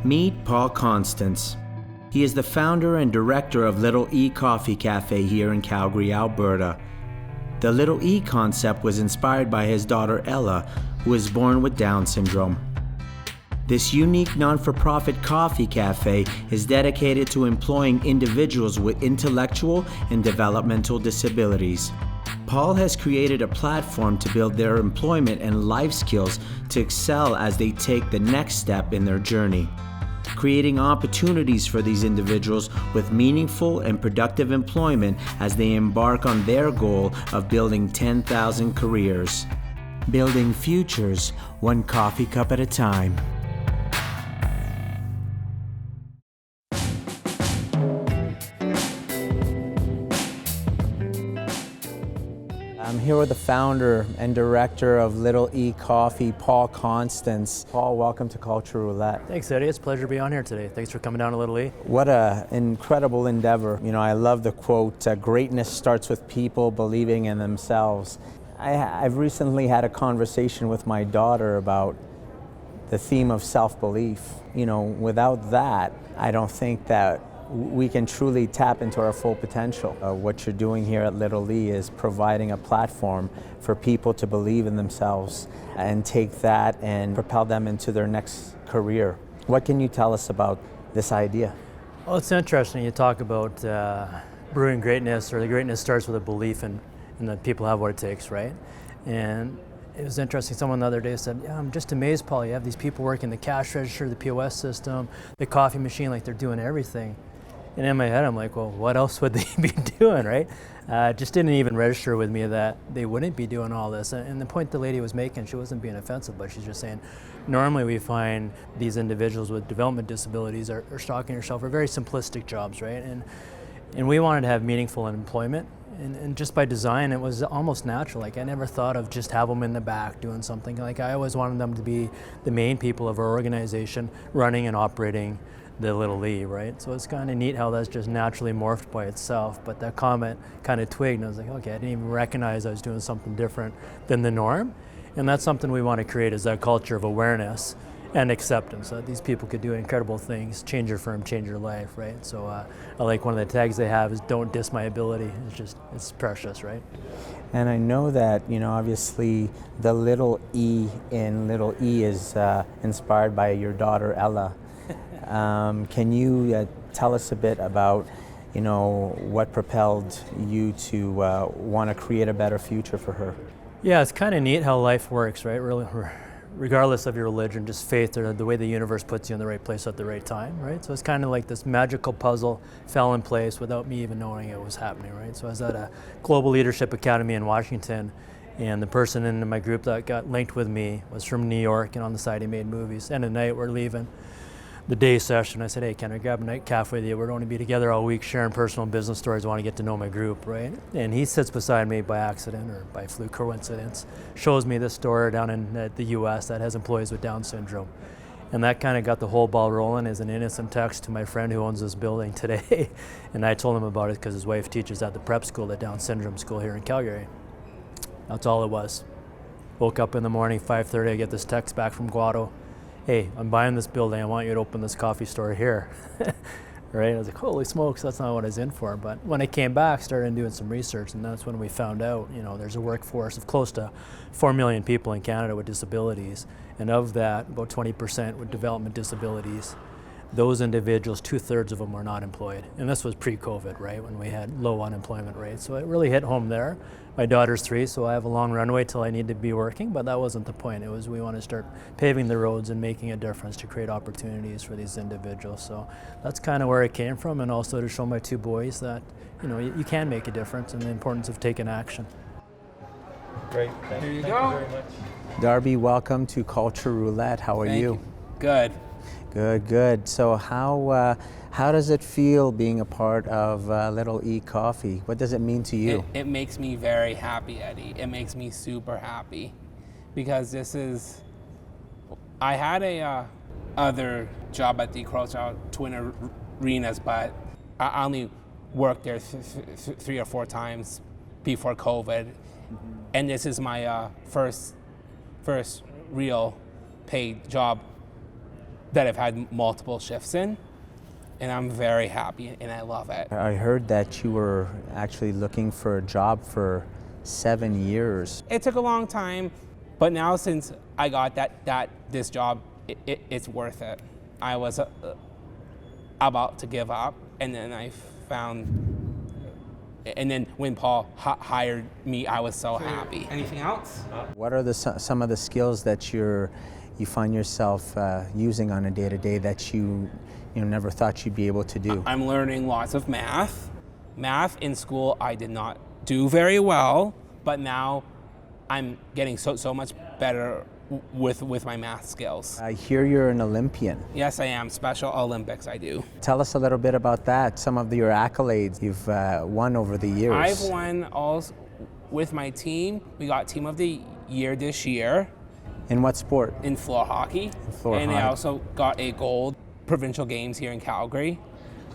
Meet Paul Constance. He is the founder and director of Little E Coffee Cafe here in Calgary, Alberta. The Little E concept was inspired by his daughter Ella, who was born with Down syndrome. This unique non-for-profit coffee cafe is dedicated to employing individuals with intellectual and developmental disabilities. Paul has created a platform to build their employment and life skills to excel as they take the next step in their journey, creating opportunities for these individuals with meaningful and productive employment as they embark on their goal of building 10,000 careers. Building futures, one coffee cup at a time. I'm here with the founder and director of Little E Coffee, Paul Constance. Paul, welcome to Culture Roulette. Thanks, Eddie. It's a pleasure to be on here today. Thanks for coming down to Little E. What an incredible endeavor. You know, I love the quote, greatness starts with people believing in themselves. I've recently had a conversation with my daughter about the theme of self-belief. You know, without that, I don't think that we can truly tap into our full potential. What you're doing here at Little E is providing a platform for people to believe in themselves and take that and propel them into their next career. What can you tell us about this idea? Well, it's interesting. You talk about brewing greatness, or the greatness starts with a belief in that people have what it takes, right? And it was interesting, someone the other day said, yeah, I'm just amazed, Paul, you have these people working the cash register, the POS system, the coffee machine, like they're doing everything. And in my head, I'm like, well, what else would they be doing, right? It just didn't even register with me that they wouldn't be doing all this. And the point the lady was making, she wasn't being offensive, but she's just saying, normally we find these individuals with development disabilities are stocking yourself for very simplistic jobs, right? And we wanted to have meaningful employment. And just by design, it was almost natural. Like, I never thought of just have them in the back doing something. Like, I always wanted them to be the main people of our organization running and operating the Little E, right? So it's kind of neat how that's just naturally morphed by itself. But that comment kind of twigged, and I was like, okay, I didn't even recognize I was doing something different than the norm. And that's something we want to create, is that culture of awareness and acceptance, that these people could do incredible things, change your firm, change your life, right? So I like one of the tags they have is don't diss my ability. It's precious, right? And I know that, you know, obviously the Little E in Little E is inspired by your daughter, Ella. Can you tell us a bit about, you know, what propelled you to want to create a better future for her? Yeah, it's kind of neat how life works, right? Really, regardless of your religion, just faith, or the way the universe puts you in the right place at the right time, right? So it's kind of like this magical puzzle fell in place without me even knowing it was happening, right? So I was at a Global Leadership Academy in Washington, and the person in my group that got linked with me was from New York, and on the side he made movies. End of the night, we're leaving the day session. I said, hey, can I grab a night cafe with you? We're going to be together all week sharing personal business stories. I want to get to know my group, right? And he sits beside me by accident or by fluke coincidence, shows me this store down in the US that has employees with Down syndrome. And that kind of got the whole ball rolling as an innocent text to my friend who owns this building today. And I told him about it because his wife teaches at the prep school, the Down syndrome school here in Calgary. That's all it was. Woke up in the morning, 5:30, I get this text back from Guado. Hey, I'm buying this building, I want you to open this coffee store here. Right? I was like, holy smokes, that's not what I was in for. But when I came back, started doing some research, and that's when we found out, you know, there's a workforce of close to 4 million people in Canada with disabilities, and of that, about 20% with development disabilities. Those individuals, 2/3 of them were not employed. And this was pre-COVID, right, when we had low unemployment rates. So it really hit home there. My daughter's 3, so I have a long runway till I need to be working, but that wasn't the point. It was we want to start paving the roads and making a difference to create opportunities for these individuals. So that's kind of where it came from, and also to show my 2 boys that, you know, you can make a difference and the importance of taking action. Great. Thank you very much. Darby, welcome to Culture Roulette. How are you? Good. Good. So how does it feel being a part of Little E Coffee? What does it mean to you? It makes me very happy, Eddie. It makes me super happy because I had a other job at the Culture Twin Arenas, but I only worked there 3 or 4 times before COVID. And this is my first real paid job that I've had multiple shifts in, and I'm very happy and I love it. I heard that you were actually looking for a job for 7 years. It took a long time, but now since I got this job, it's worth it. I was about to give up, and then I found, and then when Paul hired me, I was so happy. Anything else? What are some of the skills that you find yourself using on a day-to-day that you never thought you'd be able to do? I'm learning lots of math. Math in school I did not do very well, but now I'm getting so much better with my math skills. I hear you're an Olympian. Yes, I am. Special Olympics I do. Tell us a little bit about that, some of your accolades you've won over the years. I've won all with my team. We got Team of the Year this year. In what sport? In floor hockey. And I also got a gold provincial games here in Calgary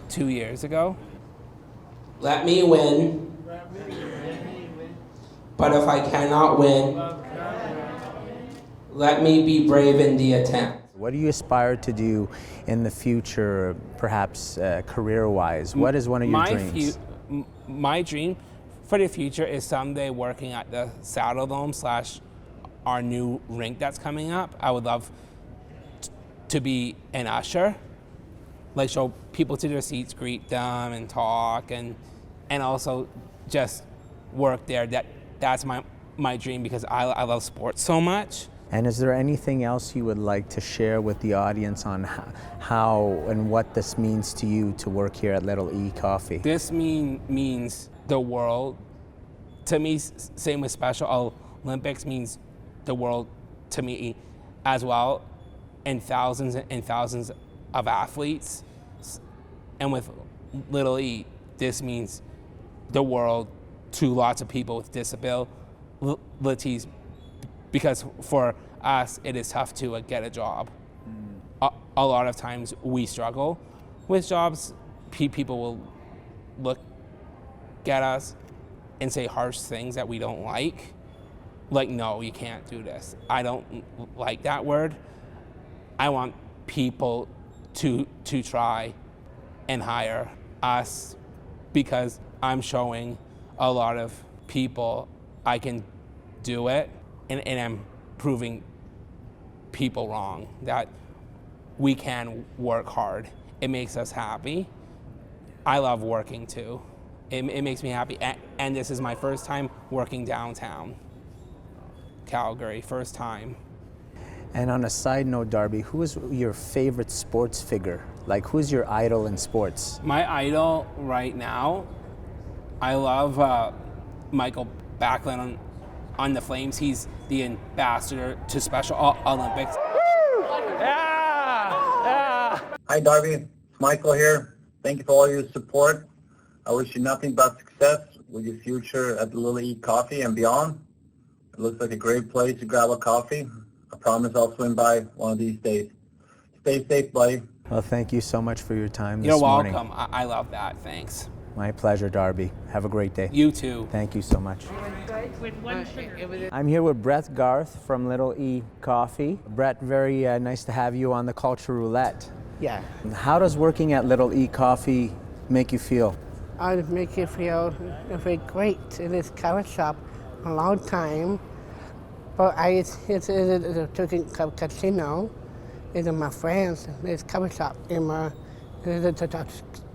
2 years ago. Let me win. But if I cannot win, let me be brave in the attempt. What do you aspire to do in the future, perhaps career-wise? What is one of your dreams? My dream for the future is someday working at the Saddle Dome / our new rink that's coming up. I would love to be an usher, like show people to their seats, greet them and talk, and also just work there. That's my dream because I love sports so much. And is there anything else you would like to share with the audience on how and what this means to you to work here at Little E Coffee? This means the world. To me, same with Special Olympics means the world to me as well, and thousands of athletes. And with Little E, this means the world to lots of people with disabilities, because for us, it is tough to get a job. A lot of times we struggle with jobs. People will look at us and say harsh things that we don't like. Like, no, you can't do this. I don't like that word. I want people to try and hire us, because I'm showing a lot of people I can do it, and I'm proving people wrong, that we can work hard. It makes us happy. I love working too. It makes me happy, and this is my first time working downtown Calgary, first time. And on a side note, Darby, who is your favorite sports figure? Like, who's your idol in sports? My idol right now, I love Michael Backlund on the Flames. He's the ambassador to Special Olympics. Hi, Darby. It's Michael here. Thank you for all your support. I wish you nothing but success with your future at the Little E Coffee and beyond. It looks like a great place to grab a coffee. I promise I'll swing by one of these days. Stay safe, buddy. Well, thank you so much for your time this You're morning. welcome. I love that. Thanks. My pleasure, Darby. Have a great day. You too. Thank you so much. I'm here with Brett Garth from Little E Coffee. Brett, very nice to have you on the Culture Roulette. Yeah. How does working at Little E Coffee make you feel? I make you feel very great in this coffee shop a long time. But it's a Turkish casino. It's my friends. This coffee shop in my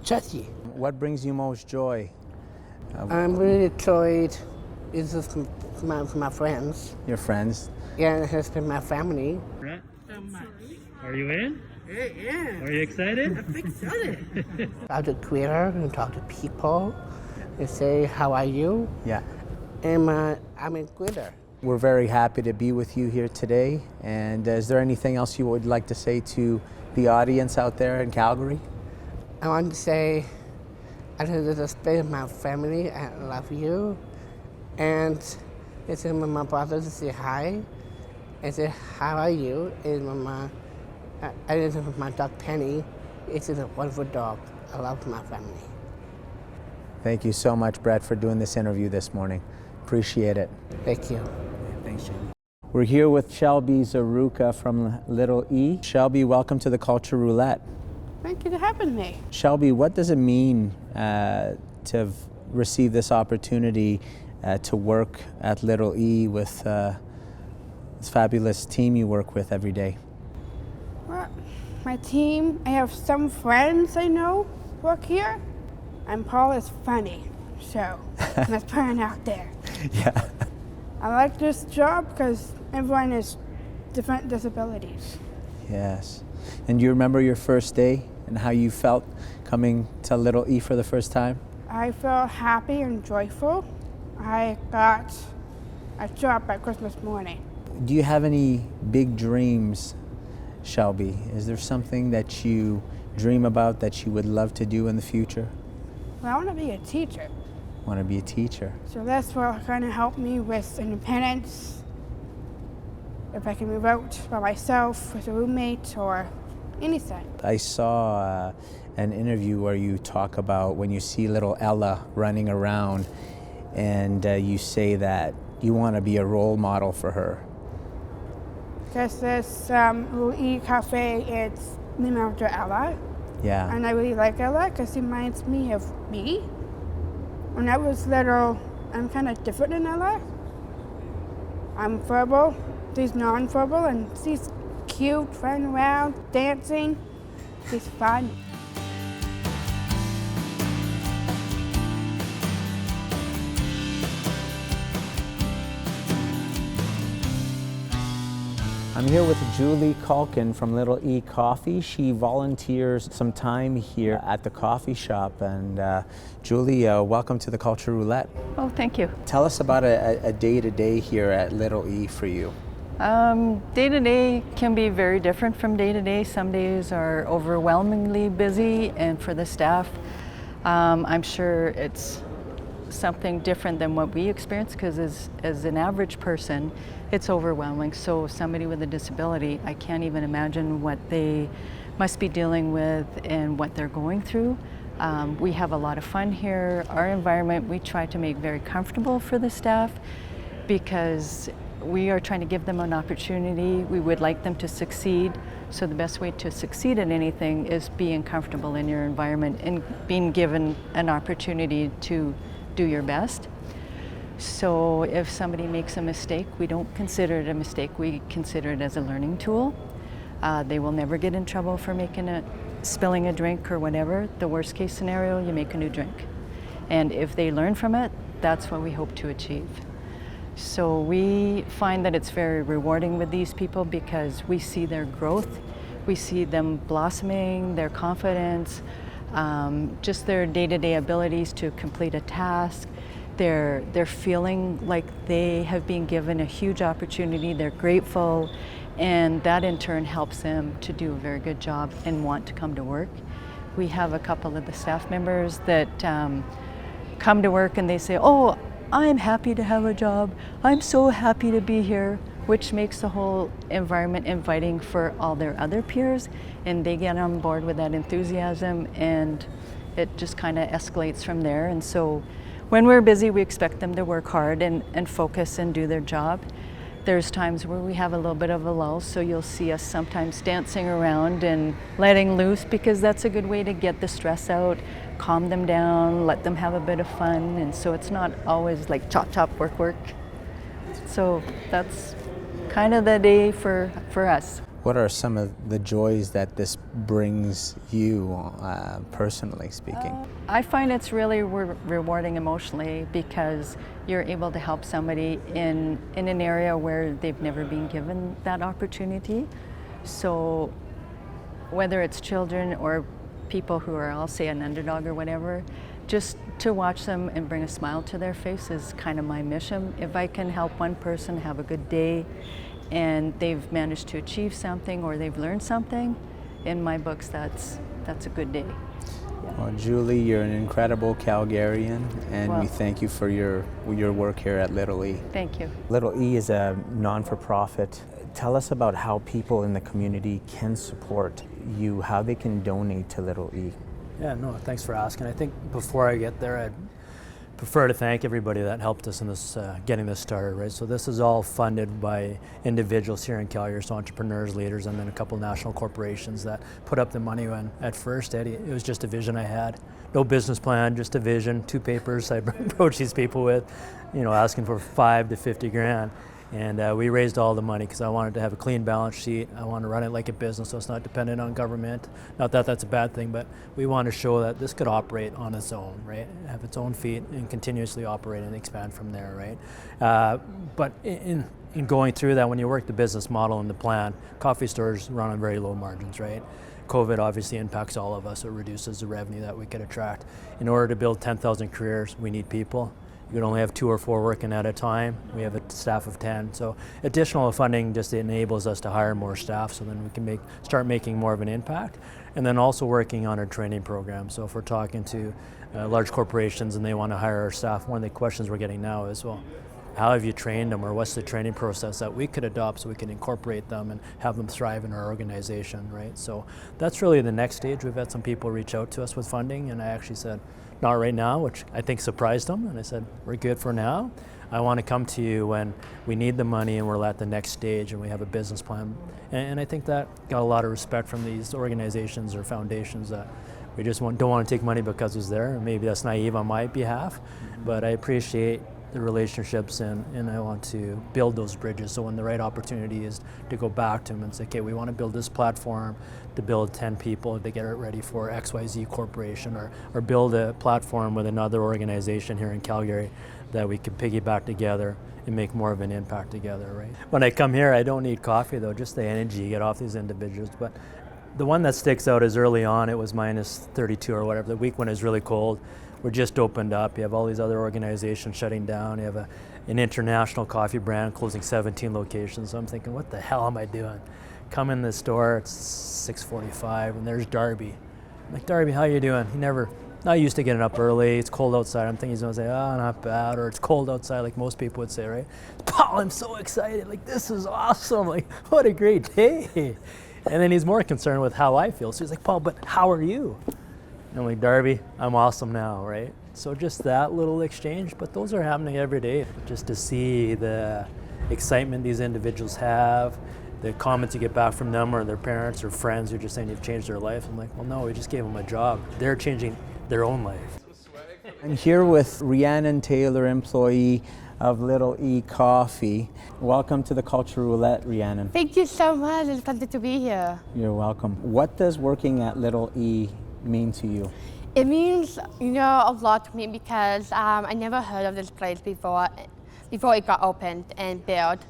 Chelsea. What brings you most joy? I'm really enjoyed. It's just my friends. Your friends? Yeah, it's been my family. Brett, are you in? Yeah. Are you excited? I'm excited. Talk to creator and talk to people. They say, how are you? Yeah. And I'm a creator. We're very happy to be with you here today. And is there anything else you would like to say to the audience out there in Calgary? I want to say, I just display my family. I love you. And it's my brother to say hi. And say, how are you? And my dog Penny. It's a wonderful dog. I love my family. Thank you so much, Brett, for doing this interview this morning. Appreciate it. Thank you. Thanks, Shelby. We're here with Shelby Zawrucha from Little E. Shelby, welcome to the Culture Roulette. Thank you for having me. Shelby, what does it mean to have received this opportunity to work at Little E with this fabulous team you work with every day? Well, my team, I have some friends I know work here, and Paul is funny, so let's put it out there. Yeah. I like this job because everyone has different disabilities. Yes. And do you remember your first day and how you felt coming to Little E for the first time? I felt happy and joyful. I got a job by Christmas morning. Do you have any big dreams, Shelby? Is there something that you dream about that you would love to do in the future? Well, I want to be a teacher. Want to be a teacher? So that's what kind of helped me with independence. If I can move out by myself with a roommate or anything. I saw an interview where you talk about when you see little Ella running around and you say that you want to be a role model for her. Because this Little E Cafe, it's named after Ella. Yeah. And I really like Ella because it reminds me of me. When I was little, I'm kind of different than Ella. I'm verbal, she's non-verbal, and she's cute, running around, dancing. She's fun. I'm here with Julie Culkin from Little E Coffee. She volunteers some time here at the coffee shop. And Julie, welcome to the Culture Roulette. Oh, thank you. Tell us about a day-to-day here at Little E for you. Day-to-day can be very different from day-to-day. Some days are overwhelmingly busy, and for the staff, I'm sure it's something different than what we experience, because as an average person, it's overwhelming. So somebody with a disability, I can't even imagine what they must be dealing with and what they're going through. We have a lot of fun here. Our environment, we try to make very comfortable for the staff because we are trying to give them an opportunity. We would like them to succeed. So the best way to succeed in anything is being comfortable in your environment and being given an opportunity to do your best. So if somebody makes a mistake, we don't consider it a mistake. We consider it as a learning tool. They will never get in trouble for spilling a drink or whatever. The worst case scenario, you make a new drink. And if they learn from it, that's what we hope to achieve. So we find that it's very rewarding with these people because we see their growth. We see them blossoming, their confidence, just their day-to-day abilities to complete a task. They're feeling like they have been given a huge opportunity. They're grateful, and that in turn helps them to do a very good job and want to come to work. We have a couple of the staff members that come to work and they say, "Oh, I'm happy to have a job. I'm so happy to be here," which makes the whole environment inviting for all their other peers, and they get on board with that enthusiasm, and it just kind of escalates from there. And so when we're busy, we expect them to work hard and focus and do their job. There's times where we have a little bit of a lull, so you'll see us sometimes dancing around and letting loose, because that's a good way to get the stress out, calm them down, let them have a bit of fun, and so it's not always like chop, chop, work, work. So that's kind of the day for us. What are some of the joys that this brings you, personally speaking? I find it's really rewarding emotionally because you're able to help somebody in an area where they've never been given that opportunity. So whether it's children or people who are, I'll say, an underdog or whatever, just to watch them and bring a smile to their face is kind of my mission. If I can help one person have a good day and they've managed to achieve something or they've learned something, in my books, that's a good day. Yeah. Well, Julie, you're an incredible Calgarian, and Well, we thank you for your work here at Little E. Thank you. Little E is a non-for-profit. Tell us about how people in the community can support you, how they can donate to Little E. Yeah, no, thanks for asking. I think before I get there, I'd prefer to thank everybody that helped us in this, getting this started, right? So this is all funded by individuals here in Calgary, so entrepreneurs, leaders, and then a couple national corporations that put up the money when, at first, Eddie, it was just a vision I had. No business plan, just a vision, 2 papers I approached these people with, asking for 5 to 50 grand. And we raised all the money because I wanted to have a clean balance sheet. I wanted to run it like a business so it's not dependent on government. Not that that's a bad thing, but we want to show that this could operate on its own, right? Have its own feet and continuously operate and expand from there, right? But in going through that, when you work the business model and the plan, coffee stores run on very low margins, right? COVID obviously impacts all of us. It reduces the revenue that we could attract. In order to build 10,000 careers, we need people. You can only have 2 or 4 working at a time. We have a staff of 10. So additional funding just enables us to hire more staff so then we can start making more of an impact. And then also working on our training program. So if we're talking to large corporations and they want to hire our staff, one of the questions we're getting now is, well, how have you trained them, or what's the training process that we could adopt so we can incorporate them and have them thrive in our organization, right? So that's really the next stage. We've had some people reach out to us with funding, and I actually said, not right now, which I think surprised them, and I said, we're good for now. I want to come to you when we need the money and we're at the next stage and we have a business plan. And I think that got a lot of respect from these organizations or foundations that we just don't want to take money because it's there. Maybe that's naive on my behalf, but I appreciate the relationships and I want to build those bridges. So when the right opportunity is to go back to them and say, okay, we want to build this platform to build 10 people to get it ready for XYZ Corporation, or build a platform with another organization here in Calgary that we can piggyback together and make more of an impact together, right? When I come here, I don't need coffee though, just the energy you get off these individuals. But the one that sticks out is early on, it was minus 32 or whatever, the week when it was really cold. We're just opened up. You have all these other organizations shutting down. You have an international coffee brand closing 17 locations. So I'm thinking, what the hell am I doing? Come in the store, it's 6:45, and there's Darby. I'm like, Darby, how you doing? He not used to getting up early. It's cold outside. I'm thinking he's gonna say, oh, not bad, or it's cold outside, like most people would say, right? Paul, I'm so excited. Like, this is awesome. Like, what a great day. And then he's more concerned with how I feel. So he's like, Paul, but how are you? And I'm like, Darby, I'm awesome now, right? So just that little exchange, but those are happening every day. Just to see the excitement these individuals have, the comments you get back from them or their parents or friends who are just saying you've changed their life. I'm like, well, no, we just gave them a job. They're changing their own life. I'm here with Rhiannon Taylor, employee of Little E Coffee. Welcome to the Culture Roulette, Rhiannon. Thank you so much. It's a pleasure to be here. You're welcome. What does working at Little E mean to you? It means, a lot to me because I never heard of this place before it got opened and built.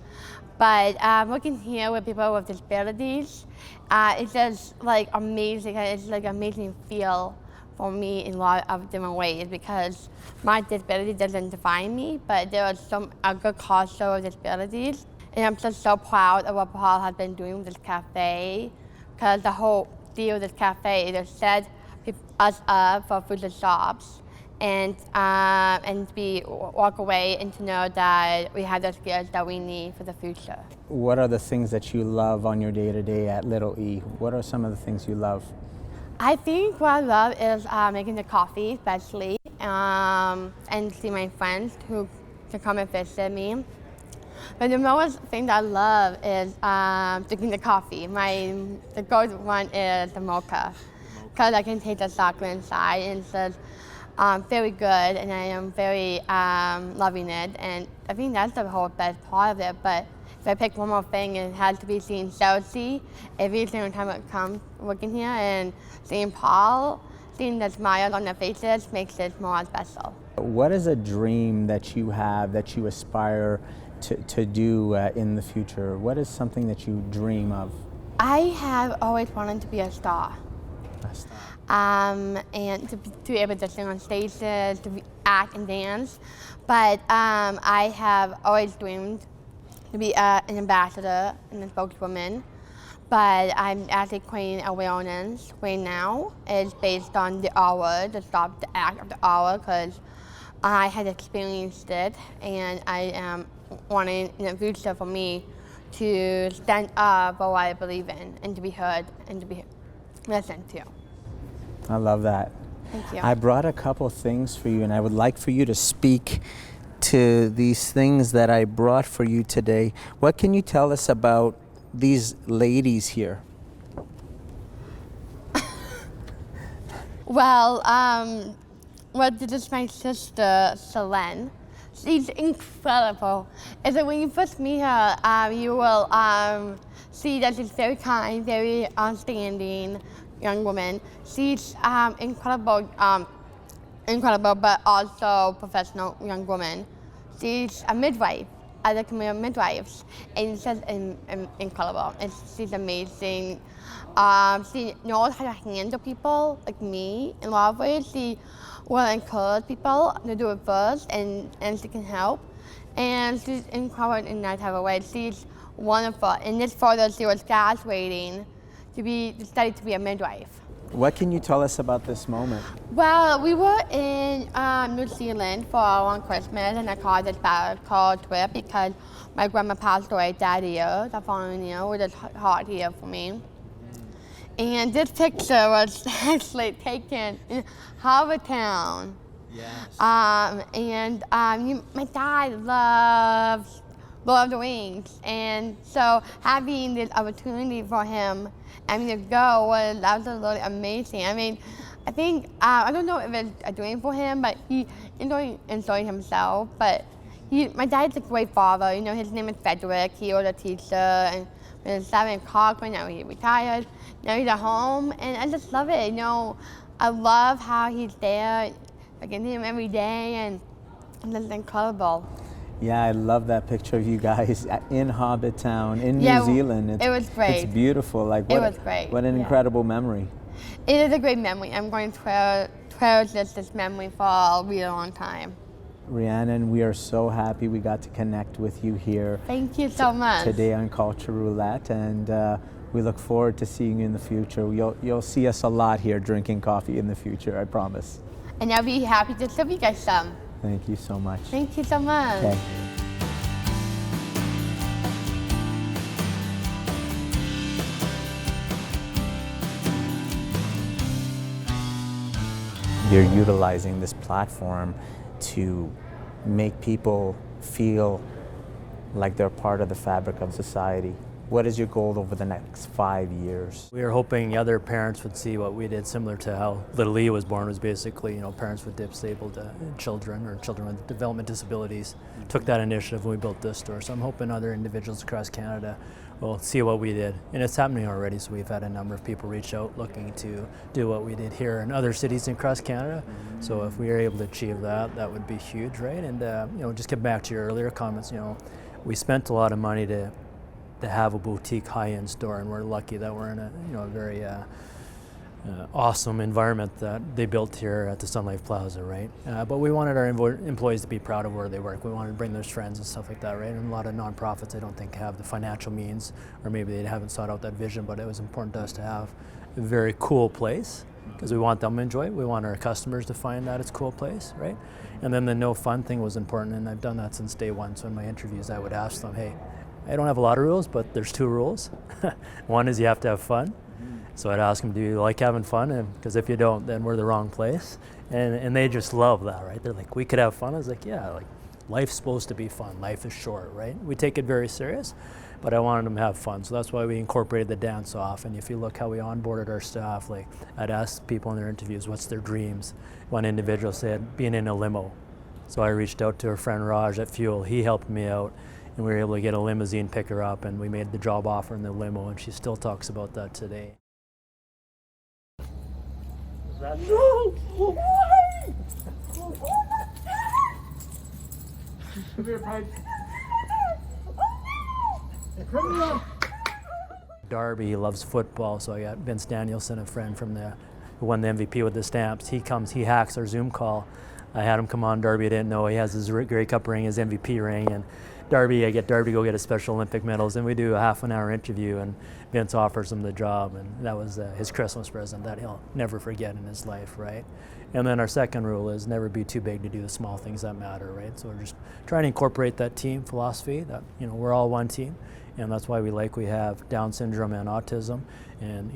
But working here with people with disabilities, it's just like amazing. It's like amazing feel for me in a lot of different ways because my disability doesn't define me, but there are some good cause of disabilities. And I'm just so proud of what Paul has been doing with this cafe because the whole deal with this cafe is to set us up for future jobs and walk away and to know that we have the skills that we need for the future. What are the things that you love on your day-to-day at Little E? What are some of the things you love? I think what I love is making the coffee, especially, and see my friends who can come and visit me. But the most thing that I love is drinking the coffee. The go-to one is the mocha, because I can take the chocolate inside and it's just very good, and I am very loving it. And I think that's the whole best part of it. But if I pick one more thing, it has to be seeing Shelby every single time I come working here, and seeing Paul, seeing the smiles on their faces makes it more special. What is a dream that you have that you aspire to do in the future? What is something that you dream of? I have always wanted to be a star. And to be able to sing on stages, to act and dance. But I have always dreamed to be an ambassador and a spokeswoman. But I'm actually creating awareness right now. It's based on the hour, to stop the act of the hour, because I had experienced it, and I am wanting in the future for me to stand up for what I believe in and to be heard and to be listened to. I love that. Thank you. I brought a couple things for you, and I would like for you to speak to these things that I brought for you today. What can you tell us about these ladies here? Well, this is my sister, Selene. She's incredible. And so when you first meet her, you will see that she's very kind, very understanding young woman. She's incredible, but also professional young woman. She's a midwife, at the community of midwives, and she's incredible. And she's amazing. She knows how to handle people like me in a lot of ways. She will encourage people to do it first, and she can help. And she's incredible in that type of way. She's wonderful. In this photo, she was graduating to study to be a midwife. What can you tell us about this moment? Well, we were in New Zealand for one Christmas, and I called this sabbatical trip because my grandma passed away that year, the following year, which is hard here for me. And this picture was actually taken in Harbortown. Yes. My dad loves Lord of the Rings, and so having this opportunity for him to go was absolutely amazing. I mean, I think I don't know if it's a dream for him, but he enjoyed himself. But my dad's a great father. You know, his name is Frederick. He was a teacher and was 7 o'clock when now he retired. Now he's at home, and I just love it. You know, I love how he's there. I get him every day, and it's incredible. Yeah, I love that picture of you guys in Hobbittown in New Zealand. It was great. It's beautiful. Like it was great. What an incredible memory. It is a great memory. I'm going to cherish this memory for a really long time. Rhiannon, we are so happy we got to connect with you here. Thank you so much. Today on Culture Roulette, and we look forward to seeing you in the future. You'll see us a lot here drinking coffee in the future, I promise. And I'll be happy to serve you guys some. Thank you so much. Thank you so much. Okay. You're utilizing this platform to make people feel like they're part of the fabric of society. What is your goal over the next 5 years? We were hoping other parents would see what we did, similar to how Little E was born, was basically, parents with disabled children or children with development disabilities took that initiative when we built this store. So I'm hoping other individuals across Canada will see what we did. And it's happening already, so we've had a number of people reach out looking to do what we did here in other cities across Canada. So if we are able to achieve that, that would be huge, right? And just get back to your earlier comments, we spent a lot of money to have a boutique high-end store, and we're lucky that we're in a very awesome environment that they built here at the Sun Life Plaza, right? But we wanted our employees to be proud of where they work. We wanted to bring their friends and stuff like that, right? And a lot of nonprofits, I don't think, have the financial means, or maybe they haven't sought out that vision, but it was important to us to have a very cool place because we want them to enjoy it. We want our customers to find that it's a cool place, right? And then the no fun thing was important, and I've done that since day one. So in my interviews, I would ask them, hey, I don't have a lot of rules, but there's 2 rules. One is you have to have fun. So I'd ask them, do you like having fun? Because if you don't, then we're the wrong place. And they just love that, right? They're like, we could have fun. I was like, yeah, like life's supposed to be fun. Life is short, right? We take it very serious, but I wanted them to have fun. So that's why we incorporated the dance off. And if you look how we onboarded our staff, like I'd ask people in their interviews, what's their dreams? One individual said, being in a limo. So I reached out to her friend Raj at Fuel. He helped me out. And we were able to get a limousine, pick her up, and we made the job offer in the limo, and she still talks about that today. Darby, he loves football, so I got Vince Danielson, a friend from who won the MVP with the Stamps. He hacks our Zoom call. I had him come on. Darby didn't know he has his Grey Cup ring, his MVP ring, and I get Darby to go get his Special Olympic medals, and we do a half-an-hour interview, and Vince offers him the job, and that was his Christmas present that he'll never forget in his life, right? And then our second rule is never be too big to do the small things that matter, right? So we're just trying to incorporate that team philosophy that, we're all one team, And that's why we have Down syndrome and autism, and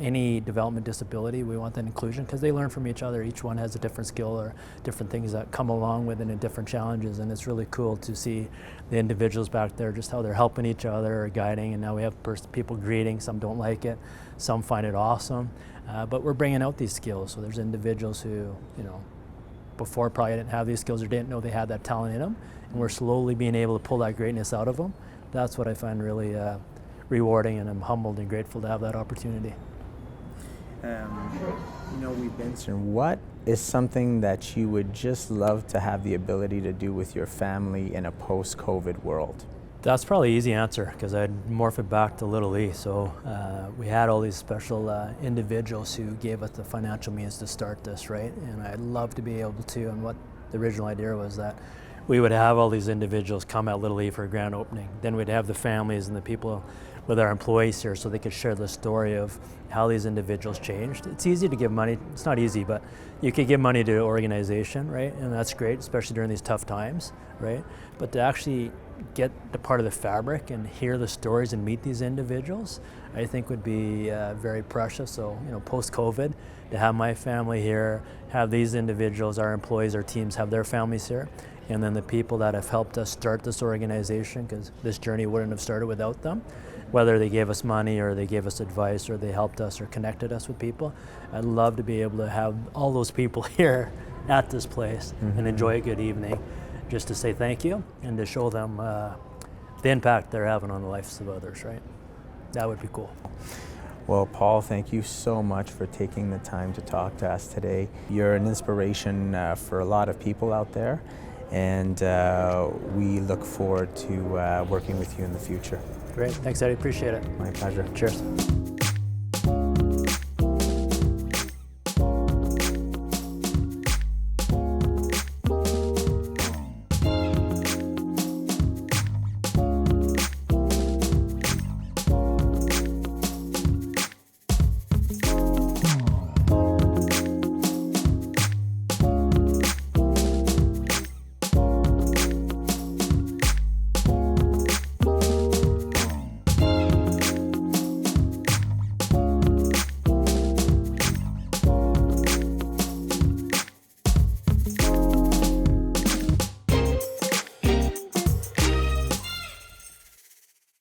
any development disability, we want that inclusion because they learn from each other. Each one has a different skill or different things that come along with it and different challenges, and it's really cool to see the individuals back there, just how they're helping each other or guiding. And now we have people greeting. Some don't like it, some find it awesome, but we're bringing out these skills. So there's individuals who, before probably didn't have these skills or didn't know they had that talent in them, and we're slowly being able to pull that greatness out of them. That's what I find really rewarding, and I'm humbled and grateful to have that opportunity. We've been through. What is something that you would just love to have the ability to do with your family in a post-COVID world? That's probably an easy answer because I'd morph it back to Little E. So we had all these special individuals who gave us the financial means to start this, right? And I'd love to be able to, and what the original idea was that we would have all these individuals come at Little E for a grand opening. Then we'd have the families and the people with our employees here so they could share the story of how these individuals changed. It's easy to give money. It's not easy, but you could give money to an organization, right? And that's great, especially during these tough times, right? But to actually get the part of the fabric and hear the stories and meet these individuals, I think would be very precious. So, post-COVID, to have my family here, have these individuals, our employees, our teams have their families here, and then the people that have helped us start this organization, because this journey wouldn't have started without them, whether they gave us money or they gave us advice or they helped us or connected us with people. I'd love to be able to have all those people here at this place and enjoy a good evening, just to say thank you and to show them the impact they're having on the lives of others, right? That would be cool. Well, Paul, thank you so much for taking the time to talk to us today. You're an inspiration for a lot of people out there, and we look forward to working with you in the future. Great, thanks Eddie, appreciate it. My pleasure. Cheers.